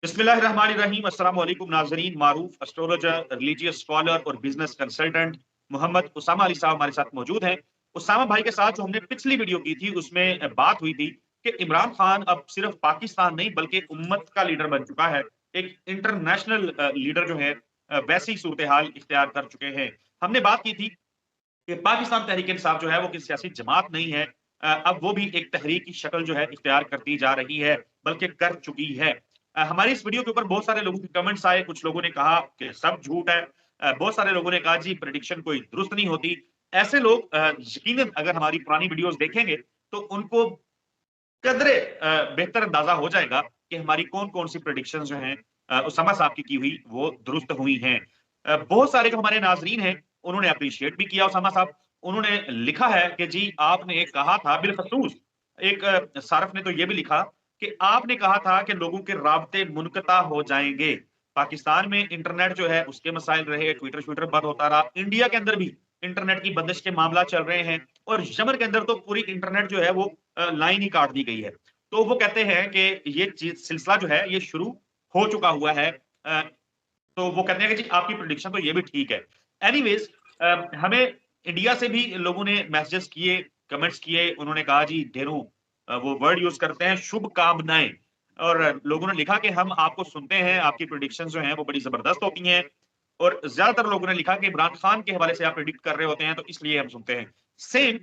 बिस्मिल्लाहिर्रहमानिर्रहीम। अस्सलाम वालेकुम नाज़रीन। मारूफ एस्ट्रोलॉजर, रिलीजियस स्कॉलर और बिजनेस कंसल्टेंट मोहम्मद उसामा अली साहब हमारे साथ मौजूद हैं। उसामा भाई के साथ जो हमने पिछली वीडियो की थी उसमें बात हुई थी कि इमरान खान अब सिर्फ पाकिस्तान नहीं बल्कि उम्मत का लीडर बन चुका है। एक इंटरनेशनल लीडर जो है वैसी सूरत हाल इख्तियार कर चुके हैं। हमने बात की थी कि पाकिस्तान तहरीक इंसाफ जो है वो किसी सियासी जमात नहीं है। अब वो भी एक तहरीक की शक्ल जो है इख्तियार करती जा रही है, बल्कि कर चुकी है। हमारी इस वीडियो के ऊपर बहुत सारे लोगों के कमेंट्स आए। कुछ लोगों ने कहा कि सब झूठ है, बहुत सारे लोगों ने कहा जी प्रेडिक्शन कोई दुरुस्त नहीं होती। ऐसे लोग यकीनन अगर हमारी पुरानी वीडियोस देखेंगे तो उनको कदरे बेहतर अंदाजा हो जाएगा कि हमारी कौन-कौन सी प्रेडिक्शंस जो हैं उसामा साहब की हुई वो दुरुस्त हुई हैं। बहुत सारे जो हमारे नाज़रीन हैं उन्होंने एप्रिशिएट भी किया उसामा साहब। उन्होंने लिखा है कि जी आपने एक कहा था बिलखसूस, एक सारफ ने तो ये भी लिखा कि आपने कहा था कि लोगों के राब्ते मुनक़ता हो जाएँगे। पाकिस्तान में इंटरनेट जो है उसके मसाइल रहे, ट्विटर-श्विटर बंद होता रहा। इंडिया के अंदर भी इंटरनेट की बंदिश के मामला चल रहे हैं और यमन के अंदर तो पूरी इंटरनेट जो है वो लाइन ही काट दी गई है। तो वो कहते हैं कि ये चीज़ सिलसिला जो है ये शुरू हो चुका हुआ है। तो वो कहते हैं कि जी आपकी प्रेडिक्शन तो ये भी ठीक है। एनीवेज़ हमें इंडिया से भी लोगों ने मैसेजेस किए, कमेंट्स किए, उन्होंने कहा जी ढेरों वो वर्ड यूज़ करते हैं शुभकामनाएँ और लोगों ने लिखा कि हम आपको सुनते हैं, आपकी प्रेडिक्शंस जो हैं वो बड़ी ज़बरदस्त होती हैं और ज़्यादातर लोगों ने लिखा कि इमरान खान के हवाले से आप प्रेडिक्ट कर रहे होते हैं तो इसलिए हम सुनते हैं। सेम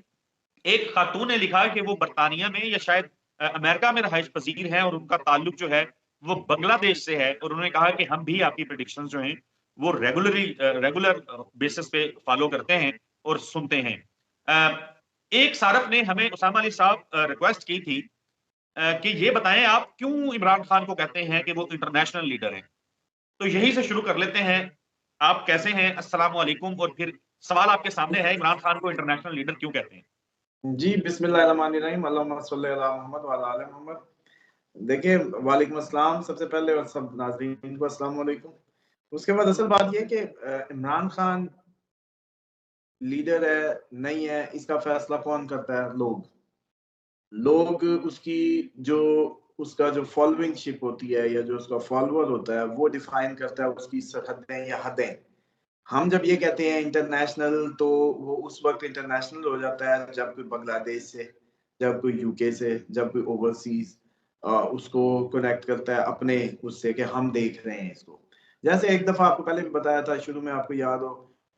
एक खातून ने लिखा कि वो बर्तानिया में या शायद अमेरिका में रहाइश पज़ीर हैं और उनका ताल्लुक जो है वो बांग्लादेश से है और उन्होंने कहा कि हम भी आपकी प्रेडिक्शंस जो हैं वो रेगुलर बेसिस पे फॉलो करते हैं और सुनते हैं। एक सारफ ने हमें उसामा अली साहब रिक्वेस्ट की थी कि ये बताएं आप क्यों इमरान खान को कहते हैं कि वो इंटरनेशनल लीडर हैं? तो यहीं से शुरू कर लेते हैं। आप कैसे हैं? अस्सलाम वालेकुम और फिर सवाल आपके सामने है इमरान खान को इंटरनेशनल लीडर क्यों कहते हैं? जी, बिस्मिल्लाहिर्रहमानिर्रहीम, अल्लाहुम्मा सल्लि अला मुहम्मद व अला आले मोहम्मद। देखिए, वालेकुम अस्सलाम सबसे पहले और सब नाज़रीन को अस्सलाम वालेकुम। उसके बाद असल बात ये है कि इमरान खान लीडर है, नहीं है, इसका फैसला कौन करता है? लोग। लोग उसकी जो उसका जो फॉलोइंगशिप होती है या जो उसका फॉलोवर होता है, वो डिफाइन करता है उसकी सरहदें या हदें। हम जब ये कहते हैं इंटरनेशनल तो वो उस वक़्त इंटरनेशनल हो जाता है जब कोई बांग्लादेश से, जब कोई यूके से, जब कोई ओवरसीज़ उसको कनेक्ट करता है अपने उससे कि हम देख रहे हैं इसको। जैसे एक दफ़ा आपको पहले भी बताया था शुरू में आपको याद हो,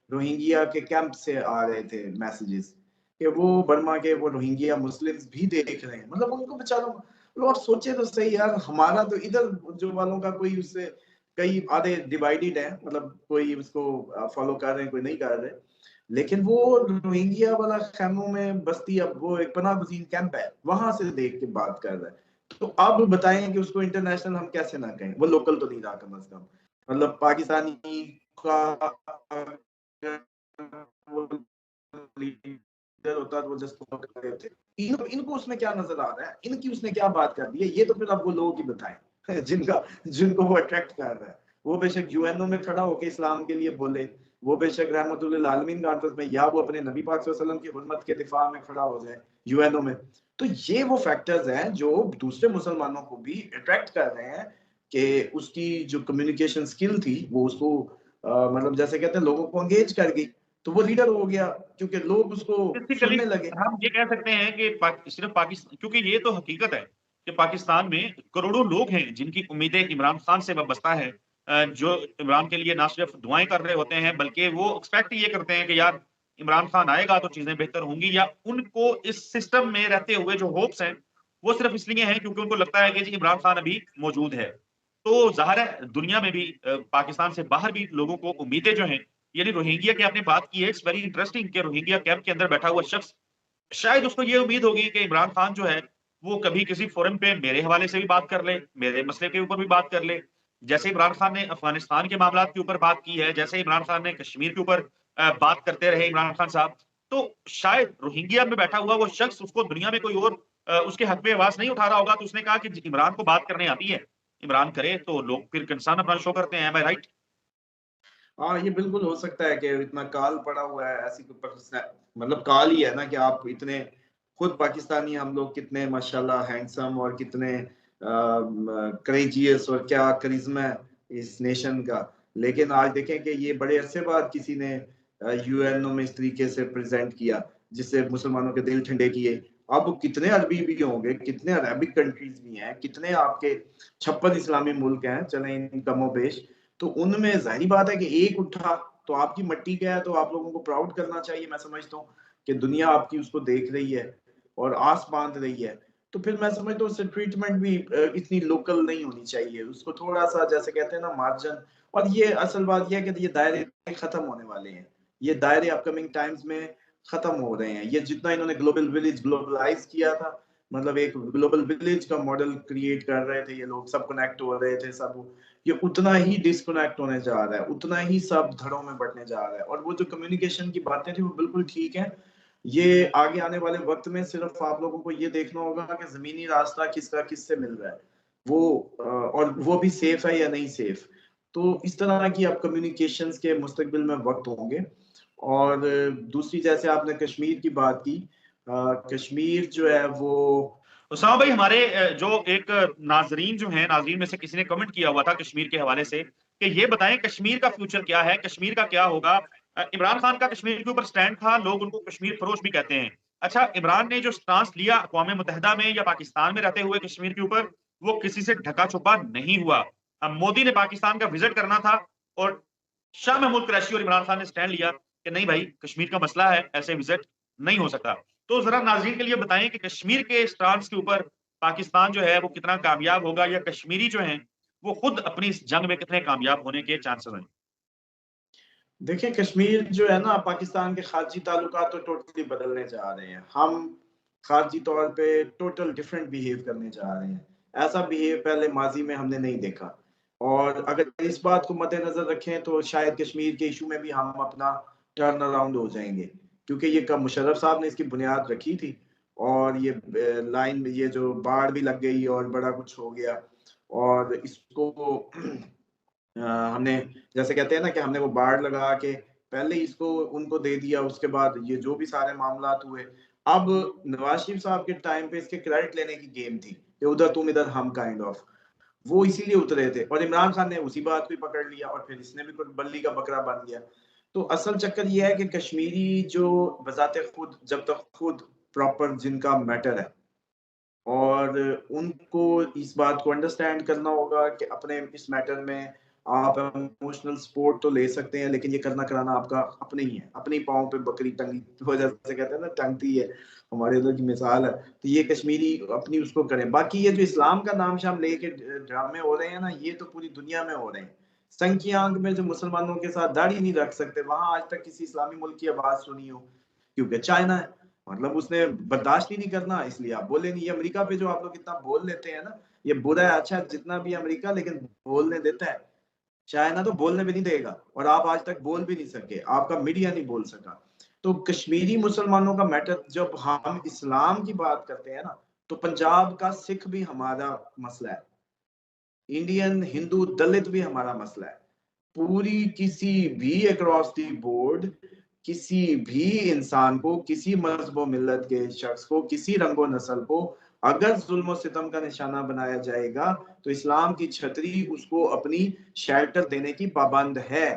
रोहिंग्या के कैंप से आ रहे थे मैसेजेस कि वो बर्मा के वो रोहिंग्या मुस्लिम्स भी देख रहे हैं। मतलब उनको बेचारों मतलब आप सोचे तो सही यार, हमारा तो इधर जो वालों का कोई उससे कई आधे डिवाइडेड है, मतलब कोई उसको फॉलो कर रहे हैं, कोई नहीं कर रहे। लेकिन वो रोहिंग्या वाला खैमों में बस्ती, अब वो एक पनाह गज़ीन कैंप है, वहां से देख के बात कर रहा है। तो अब बताएं कि उसको इंटरनेशनल हम कैसे ना कहें? वो लोकल तो नहीं रहा कम से कम। मतलब पाकिस्तानी का वो लीडर होता तो वो जस्ट थे। इनको उसमें क्या नजर आ रहा है? इनकी उसने क्या बात कर दी है? ये तो फिर अब वो लोग ही बताएं जिनका जिनको वो अट्रैक्ट कर रहा है। वो बेशक यूएनओ में खड़ा होकर इस्लाम के लिए बोले, वो बेशक रहमतुल्लिल आलमीन कॉन्फ्रेंस में, या वो अपने नबी पाक सल्लल्लाहु अलैहि वसल्लम की हुर्मत के दिफा में खड़ा हो जाए यूएनओ में। तो ये वो फैक्टर्स हैं जो दूसरे मुसलमानों को भी अट्रैक्ट कर रहे हैं कि उसकी जो कम्युनिकेशन स्किल थी वो उसको मतलब जैसे कहते हैं लोगों को एंगेज कर गई, तो वो लीडर हो गया क्योंकि लोग उसको बेसिकली सुनने लगे। हम ये कह सकते हैं कि सिर्फ पाकिस्तान, क्योंकि ये तो हकीकत है कि पाकिस्तान में करोड़ों लोग हैं जिनकी उम्मीदें इमरान खान से वाबस्ता है, जो इमरान के लिए ना सिर्फ दुआएं कर रहे होते हैं बल्कि वो एक्सपेक्ट ये करते हैं कि यार इमरान खान आएगा तो चीजें बेहतर होंगी, या उनको इस सिस्टम में रहते हुए जो होप्स हैं वो सिर्फ इसलिए हैं क्योंकि उनको लगता है कि जी इमरान खान अभी मौजूद है। तो जाहिर है दुनिया में भी पाकिस्तान से बाहर भी लोगों को उम्मीदें जो हैं, यानी रोहिंग्या की आपने बात की है, इट्स वेरी इंटरेस्टिंग कि रोहिंग्या कैंप के अंदर बैठा हुआ शख्स शायद उसको ये उम्मीद होगी कि इमरान खान जो है वो कभी किसी फोरम पे मेरे हवाले से भी बात कर ले, मेरे मसले के ऊपर भी बात कर ले। जैसे इमरान खान ने अफगानिस्तान के मामलात के ऊपर बात की है, जैसे इमरान खान ने कश्मीर के ऊपर बात करते रहे इमरान खान साहब। तो शायद रोहिंग्या में बैठा हुआ वो शख्स, उसको दुनिया में कोई और उसके हक में आवाज नहीं उठा रहा होगा, तो उसने कहा कि इमरान को बात करने आती है, इमरान करे तो लोग फिर कंसर्न अपना शो करते हैं। एम आई राइट? हाँ, ये बिल्कुल हो सकता है कि इतना काल पड़ा हुआ है, ऐसी कोई मतलब काल ही है ना कि आप इतने खुद पाकिस्तानी हम लोग कितने माशाल्लाह हैंडसम और कितने करेजियस और क्या करिश्मा है इस नेशन का। लेकिन आज देखें कि ये बड़े अरसे बाद किसी ने यूएनओ में इस तरीके से प्रेजेंट किया जिससे मुसलमानों के दिल ठंडे किए। अब कितने अरबी भी होंगे, कितने अरबिक कंट्रीज भी हैं, कितने आपके 56 इस्लामी मुल्क हैं चले इन कमो बेश, तो उनमें जाहिर बात है कि एक उठा तो आपकी मट्टी क्या है, तो आप लोगों को प्राउड करना चाहिए। मैं समझता हूँ कि दुनिया आपकी उसको देख रही है और आस बांध रही है। तो फिर मैं समझता हूँ उससे ट्रीटमेंट भी इतनी लोकल नहीं होनी चाहिए, उसको थोड़ा सा जैसे कहते हैं ना मार्जिन। और ये असल बात यह है कि ये दायरे खत्म होने वाले हैं, ये दायरे अपकमिंग टाइम्स में खत्म हो रहे हैं। ये जितना इन्होंने ग्लोबल विलेज ग्लोबलाइज किया था, मतलब एक ग्लोबल विलेज का मॉडल क्रिएट कर रहे थे ये लोग, सब कनेक्ट हो रहे थे सब, ये उतना ही डिस्कनेक्ट होने जा रहा है, उतना ही सब धड़ों में बढ़ने जा रहा है। और वो जो कम्युनिकेशन की बातें थी वो बिल्कुल ठीक है। ये आगे आने वाले वक्त में सिर्फ आप लोगों को ये देखना होगा कि जमीनी रास्ता किसका किससे मिल रहा है, वो और वो भी सेफ है या नहीं सेफ। तो इस तरह की अब कम्युनिकेशंस के मुस्तकबिल में वक्त होंगे। और दूसरी जैसे आपने कश्मीर की बात की, कश्मीर जो है वो उसामा भाई, हमारे जो एक नाजरीन जो है, नाजरीन में से किसी ने कमेंट किया हुआ था कश्मीर के हवाले से कि ये बताएं कश्मीर का फ्यूचर क्या है, कश्मीर का क्या होगा। इमरान खान का कश्मीर के ऊपर स्टैंड था, लोग उनको कश्मीर फरोश भी कहते हैं। अच्छा, इमरान ने जो स्टांस लिया अक़वाम मुत्तहिदा में या पाकिस्तान में रहते हुए कश्मीर के ऊपर, वो किसी से ढका छुपा नहीं हुआ। मोदी ने पाकिस्तान का विजिट करना था और शाह महमूद कुरैशी और इमरान खान ने स्टैंड लिया कि नहीं भाई, कश्मीर का मसला है, ऐसे विजिट नहीं हो सकता। तो जरा नाज़रीन के लिए बताएं कि कश्मीर के स्टांस के ऊपर पाकिस्तान जो है वो कितना कामयाब होगा, या कश्मीरी जो हैं वो खुद अपनी इस जंग में कितने कामयाब होने के चांसेस हैं। देखिए कश्मीर जो है ना, पाकिस्तान के खारजी ताल्लुकात तो टोटली बदलने जा रहे हैं। हम खारजी तौर पे टोटल डिफरेंट बिहेव करने जा रहे हैं, ऐसा बिहेव पहले माजी में हमने नहीं देखा। और अगर इस बात को मद्देनजर रखें तो शायद कश्मीर के इशू में भी हम अपना टर्न अराउंड हो जाएंगे, क्योंकि ये कब मुशर्रफ साहब ने इसकी बुनियाद रखी थी और ये लाइन में ये जो बाढ़ भी लग गई और बड़ा कुछ हो गया। और इसको हमने जैसे कहते हैं ना कि हमने वो बाढ़ लगा के पहले इसको उनको दे दिया, उसके बाद ये जो भी सारे मामला हुए। अब नवाज शरीफ साहब के टाइम पे इसके क्रेडिट लेने की गेम थी कि उधर तुम इधर हम, काइंड ऑफ वो इसीलिए उतरे थे। और इमरान खान ने उसी बात को पकड़ लिया और फिर इसने भी कुछ बल्ली का बकरा बन गया। तो असल चक्कर ये है कि कश्मीरी जो बजाते खुद, जब तक खुद प्रॉपर जिनका मैटर है और उनको इस बात को अंडरस्टैंड करना होगा कि अपने इस मैटर में आप इमोशनल सपोर्ट तो ले सकते हैं, लेकिन ये करना कराना आपका अपने ही है। अपने पाँव पे बकरी टंगी तो जैसे कहते हैं ना, टंगती है, हमारे उधर की मिसाल है। तो ये कश्मीरी अपनी उसको करें। बाकी ये जो इस्लाम का नाम शाम लेके ड्रामे हो रहे हैं ना, ये तो पूरी दुनिया में हो रहे हैं। संख्य आंक में जो मुसलमानों के साथ दाढ़ी नहीं रख सकते, वहां आज तक किसी इस्लामी मुल्क की आवाज सुनी हो? क्योंकि चाइना है, मतलब उसने बर्दाश्त ही नहीं करना, इसलिए आप बोले नहीं। ये अमेरिका पे जो आप लोग इतना बोल लेते हैं ना, ये बुरा है। अच्छा जितना भी अमेरिका, लेकिन बोलने देता है। चाइना तो बोलने भी नहीं देगा, और आप आज तक बोल भी नहीं सके, आपका मीडिया नहीं बोल सका। तो कश्मीरी मुसलमानों का मैटर, जब हम इस्लाम की बात करते हैं ना, तो पंजाब का सिख भी हमारा मसला है, इंडियन हिंदू दलित भी हमारा मसला है। पूरी किसी भी अक्रॉस दी बोर्ड किसी भी इंसान को, किसी मजहब मिल्लत के शख्स को, किसी रंगो नस्ल को अगर जुल्म सितम का निशाना बनाया जाएगा तो इस्लाम की छतरी उसको अपनी शेल्टर देने की पाबंद है।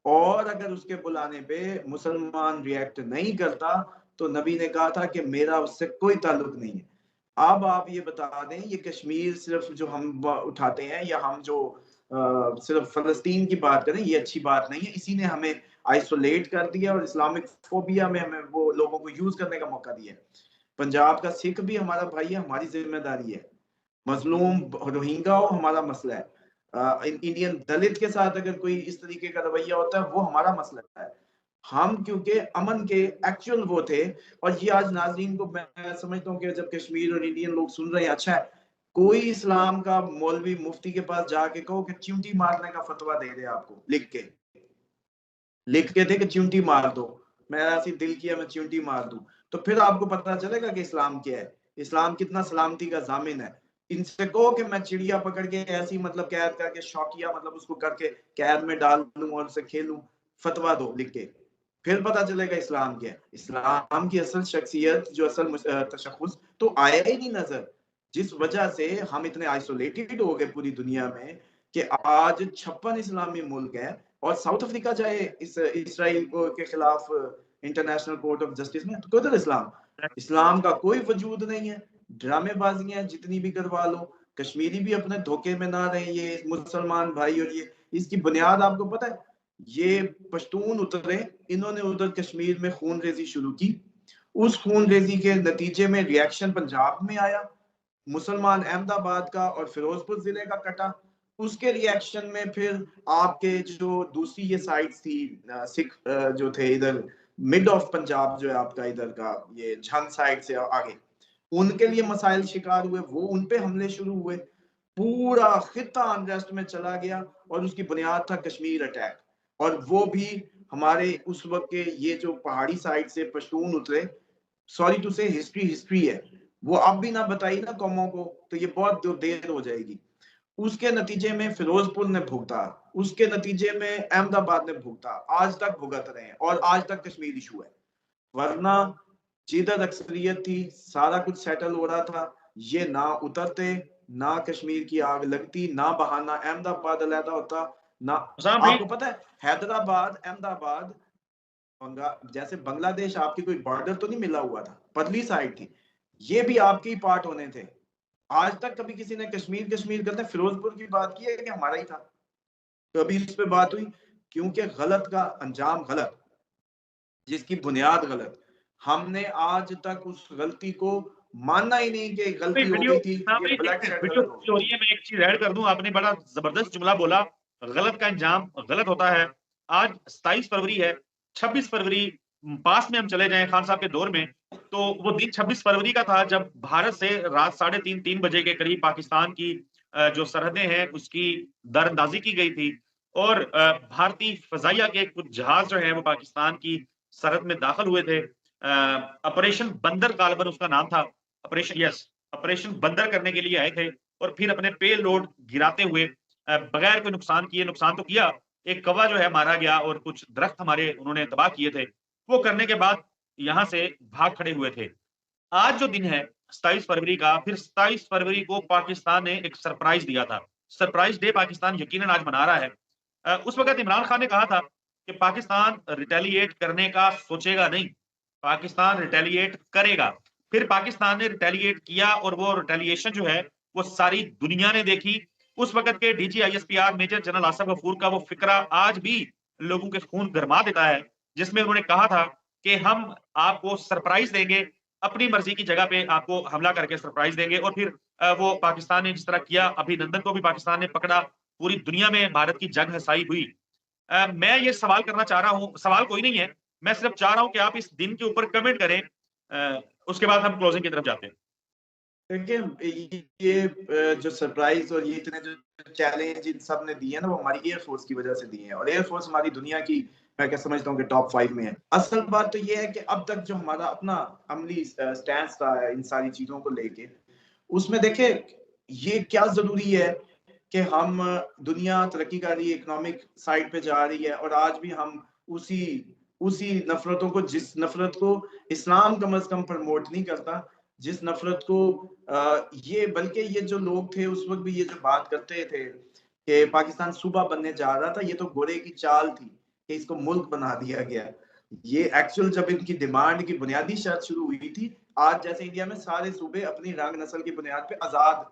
और अगर उसके बुलाने पे मुसलमान रिएक्ट नहीं करता तो नबी ने कहा था कि मेरा उससे कोई ताल्लुक नहीं है। अब आप ये बता दें, ये कश्मीर सिर्फ जो हम उठाते हैं या हम जो सिर्फ फलस्तीन की बात करें, ये अच्छी बात नहीं है। इसी ने हमें आइसोलेट कर दिया और इस्लामिक फोबिया में हमें वो लोगों को यूज करने का मौका दिया। पंजाब का सिख भी हमारा भाई है, हमारी जिम्मेदारी है। मजलूम रोहिंगा हो, हमारा मसला है। इंडियन दलित के साथ अगर कोई इस तरीके का रवैया होता है, वो हमारा मसला है। हम क्योंकि अमन के एक्चुअल वो थे। और ये आज नाजरीन को मैं समझता हूँ कि जब कश्मीर और इंडियन लोग सुन रहे हैं, अच्छा है कोई इस्लाम का मौलवी मुफ्ती के पास जाके कहो कि चींटी मारने का फतवा दे दे, आपको लिख के दे कि चींटी मार दो, मेरा ऐसी दिल किया मैं चींटी मार दूं, तो फिर आपको पता चलेगा कि इस्लाम क्या है, इस्लाम कितना सलामती का जामिन है। इनसे कहो कि मैं चिड़िया पकड़ के ऐसी मतलब कैद करके शौकिया मतलब उसको करके कैद में डाल दूं और उसे खेलूं, फतवा दो लिख के, फिर पता चलेगा इस्लाम क्या है। इस्लाम की असल शख्सियत जो असल तशख़्ख़ुस तो आया ही नहीं नजर। जिस वजह से हम इतने आइसोलेटेड हो गए पूरी दुनिया में कि आज 56 इस्लामी मुल्क हैं, और साउथ अफ्रीका चाहे इसराइल को के खिलाफ इंटरनेशनल कोर्ट ऑफ जस्टिस में, तो किधर इस्लाम? इस्लाम का कोई वजूद नहीं है। ड्रामेबाजियां जितनी भी करवा लो, कश्मीरी भी अपने धोखे में ना रहे, ये मुसलमान भाई, और ये इसकी बुनियाद आपको पता है, ये पश्तून उतरे, इन्होंने उधर कश्मीर में खून रेजी शुरू की, उस खून रेजी के नतीजे में रिएक्शन पंजाब में आया, मुसलमान अहमदाबाद का और फिरोजपुर जिले का कटा, उसके रिएक्शन में फिर आपके जो दूसरी ये साइड्स थी, सिख जो थे इधर मिड ऑफ पंजाब जो है आपका इधर का, ये झंग साइड से आगे, उनके लिए मसाइल शिकार हुए, वो उन पे हमले शुरू हुए, पूरा खिता अनरेस्ट में चला गया, और उसकी बुनियाद था कश्मीर अटैक। और वो भी हमारे उस वक्त के ये जो पहाड़ी साइड से पश्तून उतरे, सॉरी टू से हिस्ट्री हिस्ट्री है, वो अब भी ना बताई ना कौमों को तो ये बहुत देर हो जाएगी। उसके नतीजे में फिरोजपुर ने भुगता, उसके नतीजे में अहमदाबाद ने भुगता, आज तक भुगत रहे हैं, और आज तक कश्मीर इशू है। वरना जिधर अक्सरियत थी सारा कुछ सेटल हो रहा था, ये ना उतरते, ना कश्मीर की आग लगती, ना बहाना अहमदाबाद अलहदा होता ना। उसामा भाई, आपको पता है हैदराबाद अहमदाबाद जैसे बांग्लादेश आपकी कोई बॉर्डर तो नहीं मिला हुआ था, पतली साइड थी, ये भी आपके ही पार्ट होने थे। आज तक कभी किसी ने कश्मीर कश्मीर करते फिरोजपुर की बात की है कि हमारा ही था? कभी इस पे बात हुई? क्योंकि गलत का अंजाम गलत, जिसकी बुनियाद गलत, हमने आज तक उस गलती को मानना ही नहीं कि गलती हो वीडियो गई थी, उसामा ये भाई, ब्लड देखिए शेड वीडियो गलत हो पूरी गई। हो रही है, मैं एक चीज ऐड कर दूं, आपने बड़ा जबरदस्त जुमला बोला, गलत का अंजाम गलत होता है। आज 27 फरवरी है, 26 फरवरी पास में हम चले जाएं खान साहब के दौर में, तो वो दिन 26 फरवरी का था जब भारत से रात 3:30 बजे के करीब पाकिस्तान की जो सरहदें हैं उसकी दरअंदाजी की गई थी, और भारतीय फजाइया के कुछ जहाज जो है वो पाकिस्तान की सरहद में दाखिल हुए थे। ऑपरेशन बंदर गालबन उसका नाम था, ऑपरेशन बंदर करने के लिए आए थे, और फिर अपने पे लोड गिराते हुए बगैर कोई नुकसान किए, नुकसान तो किया, एक कौवा जो है मारा गया, और कुछ दरख्त हमारे उन्होंने तबाह किए थे। वो करने के बाद यहाँ से भाग खड़े हुए थे। आज जो दिन है 27 फरवरी का, फिर 27 फरवरी को पाकिस्तान ने एक सरप्राइज दिया था। सरप्राइज डे पाकिस्तान यकीनन आज मना रहा है। उस वक़्त इमरान खान ने कहा था कि पाकिस्तान रिटेलिएट करने का सोचेगा नहीं, पाकिस्तान रिटेलिएट करेगा। फिर पाकिस्तान ने रिटेलिएट किया, और वो रिटेलिएशन जो है वो सारी दुनिया ने देखी। उस वक़्त के DGISPR major general Asif Ghafoor का वो फ़िक्रा आज भी लोगों के खून गरमा देता है, जिसमें उन्होंने कहा था कि हम आपको सरप्राइज़ देंगे, अपनी मर्ज़ी की जगह पे आपको हमला करके सरप्राइज़ देंगे, और फिर वो पाकिस्तान ने जिस तरह किया, अभिनंदन को भी पाकिस्तान ने पकड़ा, पूरी दुनिया में भारत की जंग हसाई हुई। मैं ये सवाल करना चाह रहा हूँ, सवाल कोई नहीं है, मैं सिर्फ चाह रहा हूँ कि आप इस दिन के ऊपर कमेंट करें, उसके बाद हम क्लोजिंग की तरफ जाते हैं। देखिए ये जो सरप्राइज और ये इतने जो चैलेंज इन सब ने दिए हैं ना, वो हमारी एयरफोर्स की वजह से दिए हैं, और एयरफोर्स हमारी दुनिया की, मैं क्या समझता हूँ कि टॉप 5 में है। असल बात तो ये है कि अब तक जो हमारा अपना अमली स्टैंड था इन सारी चीजों को लेके, उसमें देखे ये क्या जरूरी है कि हम, दुनिया तरक्की कर रही है, इकोनॉमिक साइड पे जा रही है, और आज भी हम उसी उसी नफरतों को, जिस नफरत को इस्लाम कम अज कम प्रमोट नहीं करता, जिस नफरत को ये, बल्कि ये जो लोग थे उस वक्त भी ये जो बात करते थे कि पाकिस्तान सूबा बनने जा रहा था, ये तो घोड़े की चाल थी कि इसको मुल्क बना दिया गया। ये एक्चुअल जब इनकी डिमांड की बुनियादी शर्त शुरू हुई थी, आज जैसे इंडिया में सारे सूबे अपनी रंग नस्ल की बुनियाद पे आजाद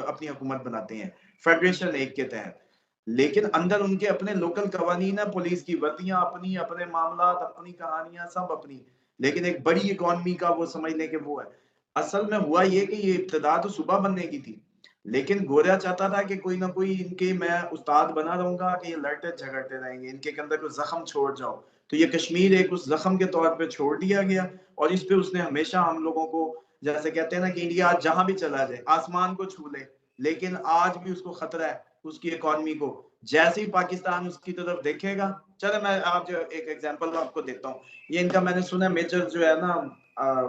अपनी हुकूमत बनाते हैं फेडरेशन एक के तहत, लेकिन अंदर उनके अपने लोकल कवानीन है, पुलिस की वर्दियां अपनी, अपने मामला, अपनी कहानियां सब अपनी, लेकिन एक बड़ी इकोनॉमी का वो समझ लें कि वो है। असल में हुआ ये कि ये इब्तदा तो सुबह बनने की थी, लेकिन गोरिया चाहता था कि कोई ना कोई इनके मैं उस्ताद बना रहूंगा कि ये लड़ते झगड़ते रहेंगे, इनके अंदर कोई जख्म छोड़ जाओ, तो ये कश्मीर एक उस जख्म के तौर पे छोड़ दिया गया, और इस पे उसने हमेशा हम लोगों को, जैसे कहते हैं ना कि इंडिया आज जहां भी चला जाए आसमान को छू ले, लेकिन आज भी उसको खतरा है उसकी इकोनॉमी को, जैसे ही पाकिस्तान उसकी तरफ देखेगा। चले मैं आप जो एक एग्जांपल आपको देता हूँ, ये इनका मैंने सुना मेजर जो है ना,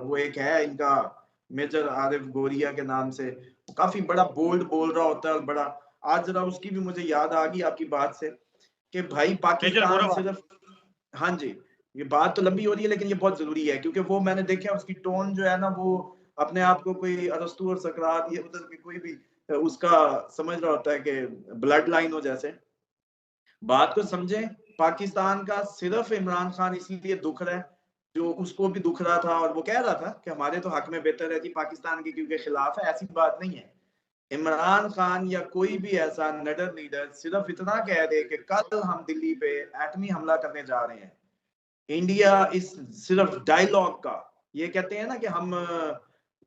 वो एक है इनका मेजर आरिफ गोरिया के नाम से, वो काफी बड़ा बोल्ड बोल रहा होता है, और बड़ा, आज जरा उसकी भी मुझे याद आ गई आपकी बात से कि भाई मेजर पाकिस्तान गौरव, सिर्फ, हाँ जी, ये बात तो लंबी हो रही है लेकिन ये बहुत जरूरी है, क्योंकि वो मैंने देखा उसकी टोन जो है ना, वो अपने आप को कोई अरस्तु और सकरात ये उधर कोई भी उसका समझ रहा होता है कि ब्लड लाइन हो जैसे। बात को समझें, पाकिस्तान का सिर्फ इमरान खान इसलिए दुख रहा है, जो उसको भी दुख रहा था और वो कह रहा था कि हमारे तो हक में बेहतर है जी, पाकिस्तान के क्योंकि खिलाफ है, ऐसी बात नहीं है। इमरान खान या कोई भी ऐसा नडर लीडर सिर्फ इतना कह दे कि कल हम दिल्ली पे एटमी हमला करने जा रहे हैं, इंडिया इस सिर्फ डायलॉग का, ये कहते हैं ना कि हम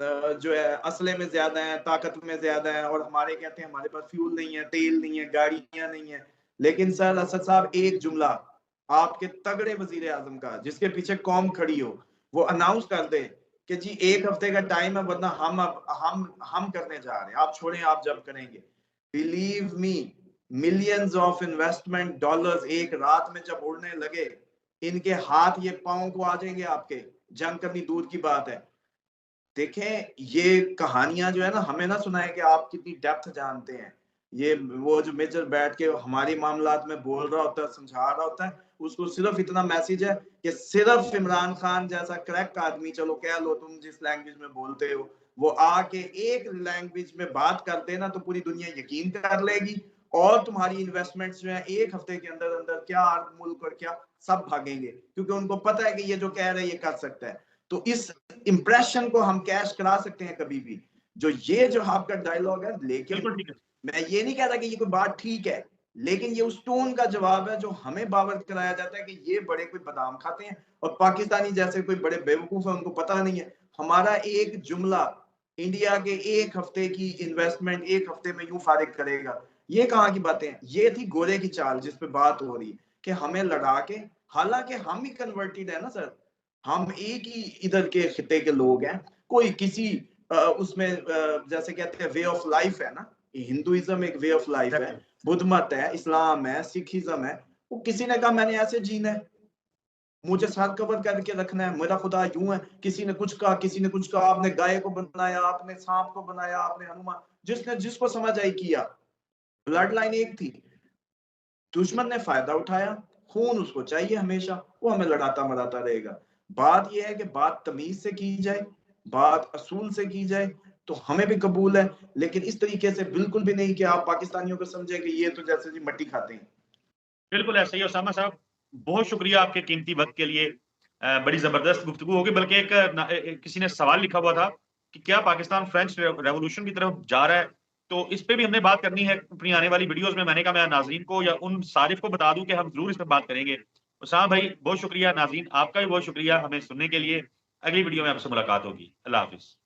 जो है असले में ज्यादा है, ताकत में ज्यादा है, और हमारे कहते हैं हमारे पास फ्यूल नहीं है, तेल नहीं है, गाड़ियां नहीं है। लेकिन सर असद साहब एक जुमला आपके तगड़े वजीर आजम का, जिसके पीछे कौम खड़ी हो, वो अनाउंस कर दे कि जी 1 हफ्ते का टाइम है, वरना हम करने जा रहे हैं, आप छोड़ें, आप जब करेंगे, believe me, millions of investment dollars एक रात में जब उड़ने लगे, इनके हाथ ये पांव को आ जाएंगे आपके, जंग करनी दूर की बात है। देखें ये कहानियां जो है ना, हमें ना सुनाए कि आप कितनी डेप्थ जानते हैं, ये वो जो मेजर बैठ के हमारी मामलात में बोल रहा होता है, समझा रहा होता है, उसको सिर्फ इतना मैसेज है कि सिर्फ इमरान खान जैसा क्रैक आदमी, चलो कह लो तुम जिस लैंग्वेज में बोलते हो, वो आके एक लैंग्वेज में बात कर देना तो पूरी दुनिया यकीन कर लेगी, और तुम्हारी इन्वेस्टमेंट्स जो है 1 हफ्ते के अंदर अंदर क्या मुल्क और क्या सब भागेंगे, क्योंकि उनको पता है कि ये जो कह रहे हैं ये कर सकता है। तो इस इंप्रेशन को हम कैश करा सकते हैं कभी भी, जो आपका डायलॉग है। लेकिन मैं ये नहीं कहता कि ये कोई बात ठीक है, लेकिन ये उस टोन का जवाब है जो हमें बावर कराया जाता है कि ये बड़े कोई बादाम खाते हैं और पाकिस्तानी जैसे कोई बड़े बेवकूफ है, उनको पता नहीं है। हमारा एक जुमला इंडिया के 1 हफ्ते की इन्वेस्टमेंट 1 हफ्ते में यूं फारिग करेगा, ये कहाँ की बातें हैं? ये थी गोरे की चाल जिस पे बात हो रही है कि हमें लड़ा के, हालांकि हम ही कन्वर्टेड है ना सर, हम एक ही इधर के खिते के लोग हैं, कोई किसी उसमें जैसे कहते हैं वे ऑफ लाइफ है ना, हिंदुइज्म एक वे ऑफ लाइफ है, बुद्ध मत है, इस्लाम है, सिखिज्म है, वो किसी ने कहा मैंने ऐसे जीना है, मुझे सर कवर करके रखना है, मेरा खुदा यूं है, किसी ने कुछ कहा, किसी ने कुछ कहा, आपने गाय को बनाया, आपने सांप को बनाया, आपने हनुमान, जिसने जिसको समझ आई किया, ब्लड लाइन एक थी, दुश्मन ने फायदा उठाया, खून उसको चाहिए हमेशा, वो हमें लड़ाता मराता रहेगा। बात यह है कि बात तमीज से की जाए, बात असूल से की जाए तो हमें भी कबूल है, लेकिन इस तरीके से बिल्कुल भी नहीं कि आप पाकिस्तानियों को समझे कि ये तो जैसे जी मट्टी खाते हैं। बिल्कुल ऐसा ही। उसामा साहब बहुत शुक्रिया आपके कीमती वक्त के लिए। बड़ी जबरदस्त गुफ्तगू होगी। बल्कि किसी ने सवाल लिखा हुआ था कि क्या पाकिस्तान फ्रेंच रेवोल्यूशन की तरफ जा रहा है, तो इस पे भी हमने बात करनी है अपनी आने वाली वीडियोस में। मैंने कहा मैं नाज़रीन को या उन सारिफ को बता दूं कि हम जरूर इस पर बात करेंगे। उसामा भाई बहुत शुक्रिया, नाज़रीन आपका भी बहुत शुक्रिया हमें सुनने के लिए। अगली वीडियो में आपसे मुलाकात होगी। अल्लाह हाफिज।